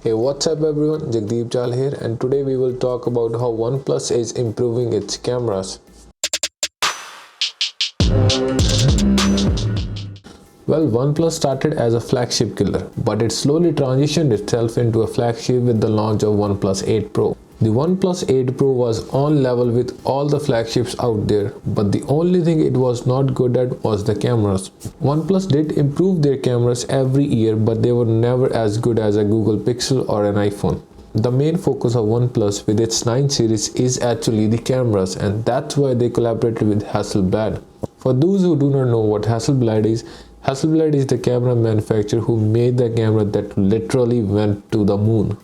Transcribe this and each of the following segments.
Hey, what's up everyone? Jagdeep Jal here, and today we will talk about how OnePlus is improving its cameras. Well, OnePlus started as a flagship killer, but it slowly transitioned itself into a flagship with the launch of OnePlus 8 Pro. The OnePlus 8 Pro was on level with all the flagships out there, but the only thing it was not good at was the cameras. OnePlus did improve their cameras every year, but they were never as good as a Google Pixel or an iPhone. The main focus of OnePlus with its 9 series is actually the cameras, and that's why they collaborated with Hasselblad. For those who do not know what Hasselblad is the camera manufacturer who made the camera that literally went to the moon.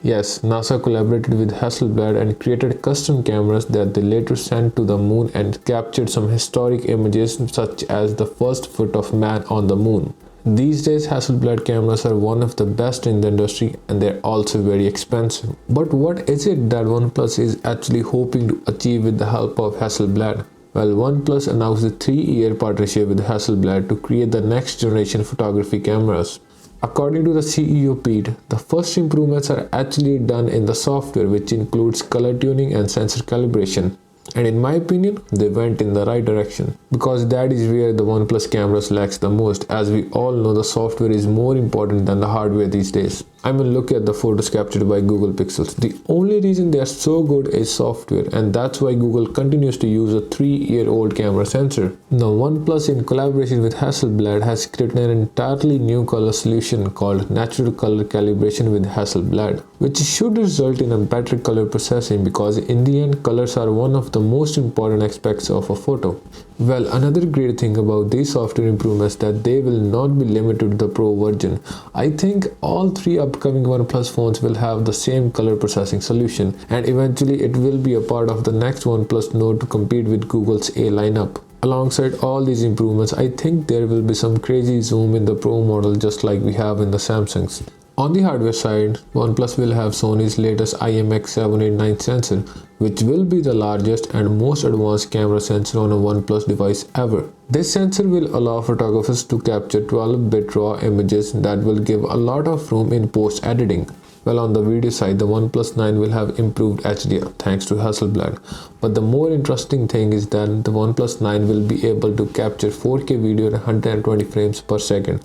Yes, NASA collaborated with Hasselblad and created custom cameras that they later sent to the moon and captured some historic images such as the first foot of man on the moon. These days, Hasselblad cameras are one of the best in the industry and they're also very expensive. But what is it that OnePlus is actually hoping to achieve with the help of Hasselblad? Well, OnePlus announced a 3-year partnership with Hasselblad to create the next generation photography cameras. According to the CEO Pete, the first improvements are actually done in the software, which includes color tuning and sensor calibration. And in my opinion, they went in the right direction, because that is where the OnePlus cameras lacks the most. As we all know, the software is more important than the hardware these days. I mean, look at the photos captured by Google Pixels. The only reason they are so good is software, and that's why Google continues to use a 3-year-old camera sensor. Now, OnePlus in collaboration with Hasselblad has created an entirely new color solution called Natural Color Calibration with Hasselblad, which should result in a better color processing, because in the end, colors are one of the most important aspects of a photo. Well, another great thing about these software improvements that they will not be limited to the Pro version. I think all 3 upcoming OnePlus phones will have the same color processing solution, and eventually it will be a part of the next OnePlus Nord to compete with Google's A lineup. Alongside all these improvements, I think there will be some crazy zoom in the Pro model just like we have in the Samsungs. On the hardware side, OnePlus will have Sony's latest IMX789 sensor, which will be the largest and most advanced camera sensor on a OnePlus device ever. This sensor will allow photographers to capture 12-bit raw images that will give a lot of room in post-editing. Well, on the video side, the OnePlus 9 will have improved HDR thanks to Hasselblad. But the more interesting thing is that the OnePlus 9 will be able to capture 4K video at 120 frames per second.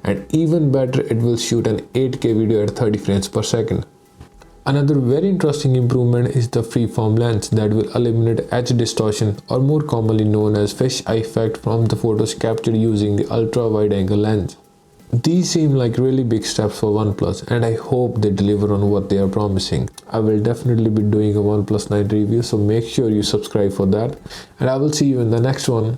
And even better, it will shoot an 8K video at 30 frames per second. Another very interesting improvement is the freeform lens that will eliminate edge distortion, or more commonly known as fisheye effect, from the photos captured using the ultra wide angle lens. These seem like really big steps for OnePlus, and I hope they deliver on what they are promising. I will definitely be doing a OnePlus 9 review, so make sure you subscribe for that, and I will see you in the next one.